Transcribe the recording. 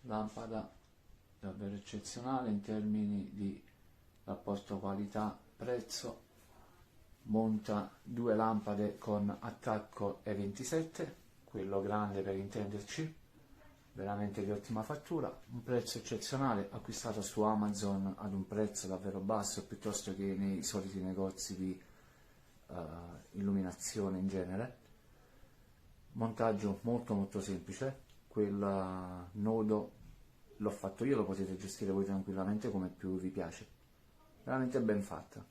lampada davvero eccezionale in termini di rapporto qualità-prezzo. Monta due lampade con attacco E27, quello grande per intenderci, veramente di ottima fattura, un prezzo eccezionale, acquistato su Amazon ad un prezzo davvero basso piuttosto che nei soliti negozi di illuminazione in genere. Montaggio molto semplice, quel nodo l'ho fatto io, lo potete gestire voi tranquillamente come più vi piace, veramente ben fatta.